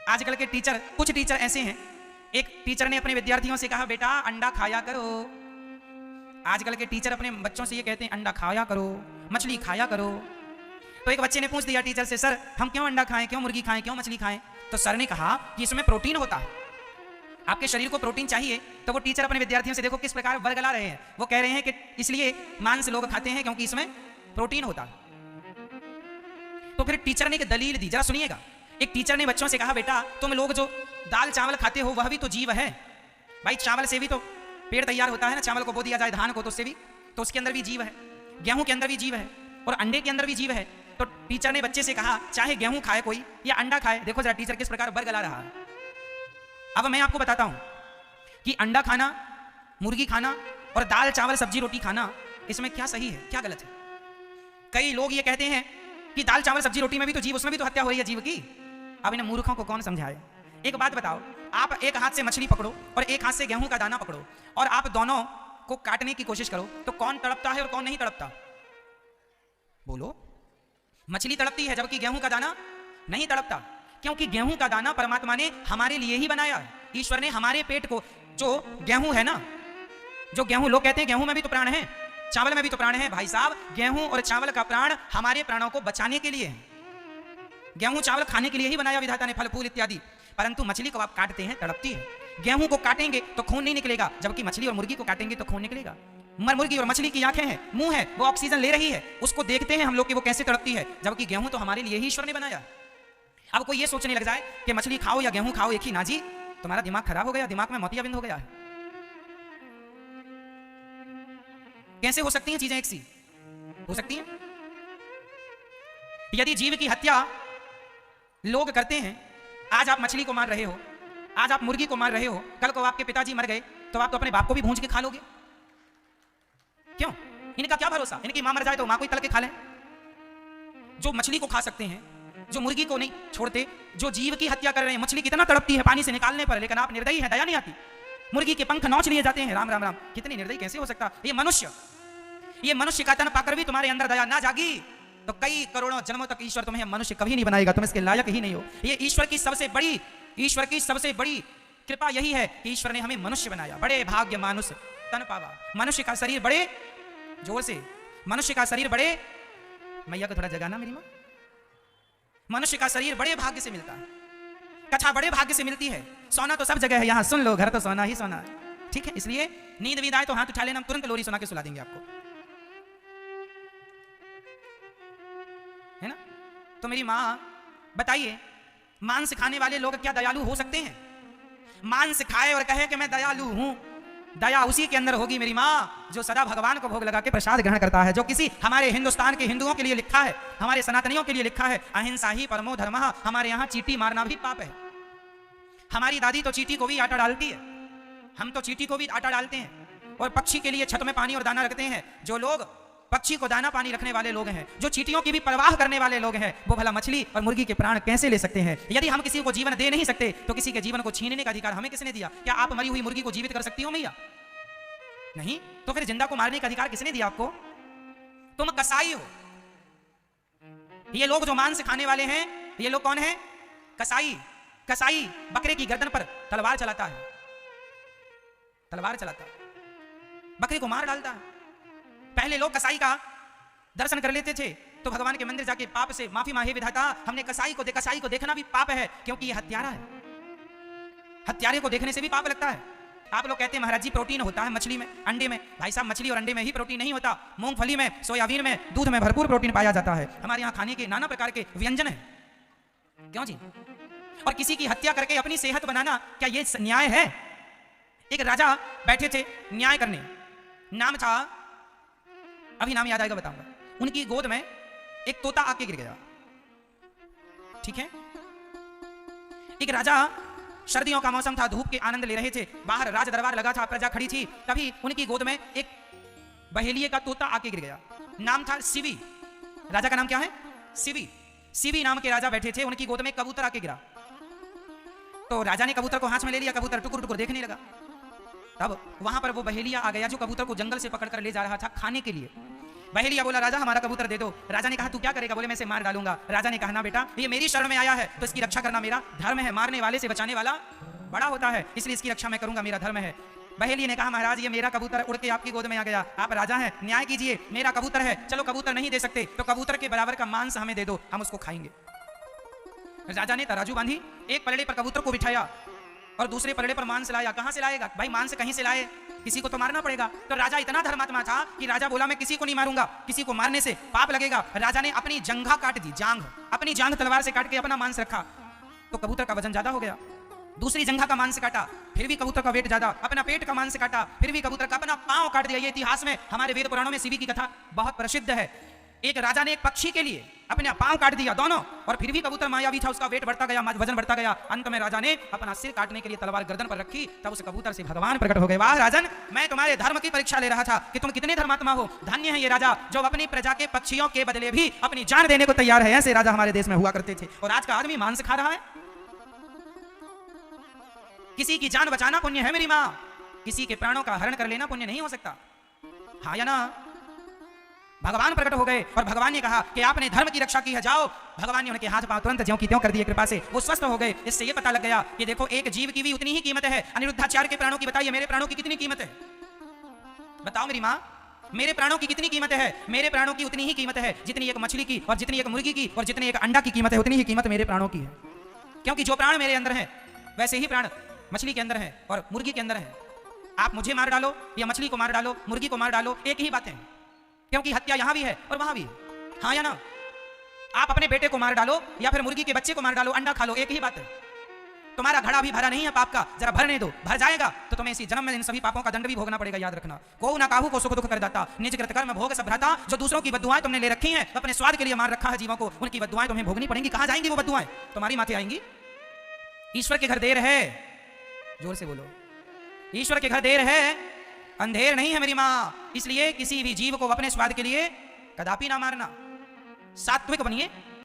आजकल के टीचर, कुछ टीचर ऐसे हैं, एक टीचर ने अपने विद्यार्थियों से कहा बेटा अंडा खाया करो। आजकल के टीचर अपने बच्चों से ये कहते हैं अंडा खाया करो, मछली खाया करो। तो एक बच्चे ने पूछ दिया टीचर से, सर हम क्यों अंडा खाएं, क्यों मुर्गी खाएं, क्यों मछली खाएं? तो सर ने कहा कि इसमें प्रोटीन होता है, आपके शरीर को प्रोटीन चाहिए। तो वो टीचर अपने विद्यार्थियों से देखो किस प्रकार वर्गला रहे हैं। वो कह रहे हैं कि इसलिए मांस लोग खाते हैं क्योंकि इसमें प्रोटीन होता है। तो फिर टीचर ने एक दलील दी, जरा सुनिएगा। एक टीचर ने बच्चों से कहा बेटा तुम लोग जो दाल चावल खाते हो वह भी तो जीव है भाई, चावल से भी तो पेड़ तैयार होता है ना, चावल को बो दिया जाए धान को तो उससे भी, तो उसके अंदर भी जीव है, गेहूं के अंदर भी जीव है और अंडे के अंदर भी जीव है। तो टीचर ने बच्चे से कहा चाहे गेहूं खाए कोई या अंडा खाए, देखो जरा टीचर किस प्रकार वर्गला रहा है। अब मैं आपको बताता हूं कि अंडा खाना, मुर्गी खाना और दाल चावल सब्जी रोटी खाना, इसमें क्या सही है क्या गलत है। कई लोग ये कहते हैं कि दाल चावल सब्जी रोटी में भी तो जीव, उसमें भी तो हत्या हो रही है जीव की। अब इन मूर्खों को कौन समझाए। एक बात बताओ, आप एक हाथ से मछली पकड़ो और एक हाथ से गेहूं का दाना पकड़ो और आप दोनों को काटने की कोशिश करो, तो कौन तड़पता है और कौन नहीं तड़पता? बोलो। मछली तड़पती है जबकि गेहूं का दाना नहीं तड़पता, क्योंकि गेहूं का दाना परमात्मा ने हमारे लिए ही बनाया है। ईश्वर ने हमारे पेट को, जो गेहूं है ना, जो गेहूं, लोग कहते हैं गेहूं में भी तो प्राण है, चावल में भी तो प्राण है। भाई साहब, गेहूं और चावल का प्राण हमारे प्राणों को बचाने के लिए है। गेहूं चावल खाने के लिए ही बनाया विधाता ने, फल फूल इत्यादि। परंतु मछली को आप काटते हैं, तड़पती है। गेहूं को काटेंगे तो खून नहीं निकलेगा, जबकि मछली और मुर्गी को काटेंगे तो खून निकलेगा। मुर्गी और मछली की आंखें हैं, मुंह है, वो ऑक्सीजन ले रही है, उसको देखते हैं हम लोग कि वो कैसे तड़पती है, जबकि गेहूं तो हमारे लिए ही ईश्वर ने बनाया। अब कोई ये सोचने लग जाए कि मछली खाओ या गेहूं खाओ एक ही ना जी, तुम्हारा दिमाग खराब हो गया, दिमाग में मोतियाबिंद हो गया है। कैसे हो सकती हैं चीजें एक सी? हो सकती हैं? यदि जीव की हत्या लोग करते हैं, आज आप मछली को मार रहे हो, आज आप मुर्गी को मार रहे हो, कल को आपके पिताजी मर गए तो आप तो अपने बाप को भी भूंज के खा लोगे। क्यों? इनका क्या भरोसा, इनकी मां मर जाए तो मां को ही तल के खा लें। जो मछली को खा सकते हैं, जो मुर्गी को नहीं छोड़ते, जो जीव की हत्या कर रहे हैं। मछली कितना तड़पती है पानी से निकालने पर, लेकिन आप निर्दयी हैं, दया नहीं आती। मुर्गी के पंख नोच लिए जाते हैं, राम राम राम, कितनी निर्दयी कैसे हो सकता। ये मनुष्य का तन पाकर भी तुम्हारे अंदर दया ना जागी तो कई करोड़ों जन्मों तक ईश्वर तुम्हें मनुष्य कभी नहीं बनाएगा, तुम इसके लायक ही नहीं हो। ये ईश्वर की सबसे बड़ी कृपा यही है कि ईश्वर ने हमें मनुष्य बनाया। बड़े भाग्य मानुष तन पावा। मनुष्य का शरीर बड़े, जोर से, मनुष्य का शरीर बड़े, मैया को थोड़ा जगाना मेरी मां। मनुष्य का शरीर बड़े भाग्य से मिलता है, कथा बड़े भाग्य से मिलती है। सोना तो सब जगह है, यहां सुन लो, घर तो सोना ही सोना है, ठीक है। इसलिए नींद वींद आए तो हाथ उठा लेना, हम तुरंत लोरी सुना के सुला देंगे आपको, है ना। तो मेरी मां बताइए, मांस खाने वाले लोग क्या दयालु हो सकते हैं? मांस खाए और कहे कि मैं दयालु हूं, दया उसी के अंदर होगी मेरी मां जो सदा भगवान को भोग लगा के प्रसाद ग्रहण करता है। जो किसी हमारे हिंदुस्तान के हिंदुओं के लिए लिखा है, हमारे सनातनियों के लिए लिखा है, अहिंसा ही परमो धर्मः। हमारे यहाँ चींटी मारना भी पाप है। हमारी दादी तो चींटी को भी आटा डालती है, हम तो चींटी को भी आटा डालते हैं। और पक्षी के लिए छत में पानी और दाना रखते हैं। जो लोग पक्षी को दाना पानी रखने वाले लोग हैं, जो चींटियों की भी परवाह करने वाले लोग हैं, वो भला मछली और मुर्गी के प्राण कैसे ले सकते हैं? यदि हम किसी को जीवन दे नहीं सकते तो किसी के जीवन को छीनने का अधिकार हमें किसने दिया? क्या आप मरी हुई मुर्गी को जीवित कर सकती हो मैया? नहीं। तो फिर जिंदा को मारने का अधिकार किसने दिया आपको? तुम कसाई हो। ये लोग जो मांस खाने वाले हैं, ये लोग कौन है? कसाई। कसाई बकरे की गर्दन पर तलवार चलाता है, तलवार चलाता है, बकरे को मार डालता है। पहले लोग कसाई का दर्शन कर लेते थे तो भगवान के मंदिर जाके पाप से माफी मांगे, विधाता हमने कसाई को देखना भी पाप है क्योंकि ये हत्यारा है। हत्यारे को देखने से भी पाप लगता है। आप लोग कहते हैं महाराज जी प्रोटीन होता है मछली में, अंडे में। भाई साहब, मछली और अंडे में ही प्रोटीन नहीं होता, मूंगफली में, सोयाबीन में, दूध में भरपूर प्रोटीन पाया जाता है। हमारे यहाँ खाने के नाना प्रकार के व्यंजन है। क्यों जी? और किसी की हत्या करके अपनी सेहत बनाना, क्या ये न्याय है? एक राजा बैठे थे न्याय करने, नाम था, अभी नाम याद आएगा बताऊंगा। उनकी गोद में एक तोता आके गिर गया, ठीक है। एक राजा, सर्दियों का मौसम था, धूप के आनंद ले रहे थे, बाहर राज दरबार लगा था, प्रजा खड़ी थी। तभी उनकी गोद में एक बहेलिये का तोता आके गिर गया। नाम था सिवी। राजा का नाम क्या है? सिवी। सिवी नाम के राजा बैठे थे, उनकी गोद में कबूतर आके गिरा। तो राजा ने कबूतर को हाथ में ले लिया, कबूतर टुकुर टुकुर देखने लगा। तब वहां पर वो बहेलिया आ गया जो कबूतर को जंगल से पकड़कर ले जा रहा था खाने के लिए। बहेलिया बोला राजा हमारा कबूतर दे दो। राजा ने कहा तू क्या करेगा? बोले मैं इसे मार डालूंगा। राजा ने कहा ना बेटा, ये मेरी शरण में आया है तो इसकी रक्षा करना मेरा धर्म है। मारने वाले से बचाने वाला बड़ा होता है, इसलिए इसकी रक्षा मैं करूंगा, मेरा धर्म है। बहेली ने कहा महाराज ये मेरा कबूतर उड़ के आपकी गोद में आ गया, आप राजा हैं, न्याय कीजिए, मेरा कबूतर है। चलो कबूतर नहीं दे सकते तो कबूतर के बराबर का मांस हमें दे दो, हम उसको खाएंगे। राजा ने तराजू बांधी, एक पलड़े पर कबूतर को बिठाया और दूसरे पलड़े पर मांस लाया। कहां से लाएगा भाई? मांस कहीं से लाए, किसी को तो मारना पड़ेगा। तो राजा इतना धर्मात्मा था कि राजा बोला मैं किसी को नहीं मारूंगा, किसी को मारने से पाप लगेगा। राजा ने अपनी जंघा काट दी, जांघ, अपनी जांघ तलवार से काट के अपना मांस रखा तो कबूतर का वजन ज्यादा हो गया। दूसरी जंघा का मांस काटा, फिर भी कबूतर का वेट ज्यादा। अपना पेट का मांस काटा, फिर भी कबूतर का अपना पांव काट दिया। ये इतिहास में हमारे वेद पुराणों में सीवी की कथा बहुत प्रसिद्ध है। एक राजा ने एक पक्षी के लिए अपने पांव काट दिया दोनों, और फिर भी कबूतर मायावी था, उसका वेट बढ़ता गया, वजन बढ़ता गया। अंत में राजा ने अपना सिर काटने के लिए तलवार गर्दन पर रखी, तब उस कबूतर से भगवान प्रकट हो गए। वाह राजन, मैं तुम्हारे धर्म की परीक्षा ले रहा था कि तुम कितने धर्मात्मा हो। धन्य है ये राजा जो अपनी प्रजा के पक्षियों के बदले भी अपनी जान देने को तैयार है। ऐसे राजा हमारे देश में हुआ करते थे। और आज का आदमी मांस खा रहा है। किसी की जान बचाना पुण्य है मेरी मां, किसी के प्राणों का हरण कर लेना पुण्य नहीं हो सकता। हाँ या ना? भगवान प्रकट हो गए और भगवान ने कहा कि आपने धर्म की रक्षा की है, जाओ। भगवान ने उनके हाथ पांव तुरंत ज्यों की त्यों कर दिए, कृपा से वो स्वस्थ हो गए। इससे ये पता लग गया कि देखो एक जीव की भी उतनी ही कीमत है। अनिरुद्धाचार्य के प्राणों की बताइए, मेरे प्राणों की कितनी कीमत है? बताओ मेरी मां, मेरे प्राणों की कितनी कीमत है? मेरे प्राणों की उतनी ही कीमत है जितनी एक मछली की, और जितनी एक मुर्गी की, और जितनी एक अंडा की कीमत है, उतनी ही कीमत मेरे प्राणों की है। क्योंकि जो प्राण मेरे अंदर है वैसे ही प्राण मछली के अंदर है और मुर्गी के अंदर है। आप मुझे मार डालो या मछली को मार डालो, मुर्गी को मार डालो, एक ही बात है, क्योंकि हत्या यहां भी है और वहां भी है। हाँ या ना? आप अपने बेटे को मार डालो या फिर मुर्गी के बच्चे को मार डालो, अंडा खा लो, एक ही बात है। तुम्हारा घड़ा भी भरा नहीं है पाप का, जरा भरने दो, भर जाएगा तो तुम्हें इसी जन्म में इन सभी पापों का दंड भी भोगना पड़ेगा। याद रखना, को ना काहू को सुख दुख कर दाता, निज कृत कर्म भोग सब भ्राता। जो दूसरों की बद्दुआएं तुमने ले रखी हैं, अपने स्वाद के लिए मार रखा है जीवों को, उनकी बद्दुआएं तुम्हें भोगनी पड़ेंगी। कहां जाएंगी वो बद्दुआएं? तुम्हारी माथे आएंगी। ईश्वर के घर देर है, जोर से बोलो, ईश्वर के घर देर है, अंधेर नहीं है मेरी मां। इसलिए किसी भी जीव को अपने स्वाद के लिए कदापि ना मारना। सात्विक बनिए,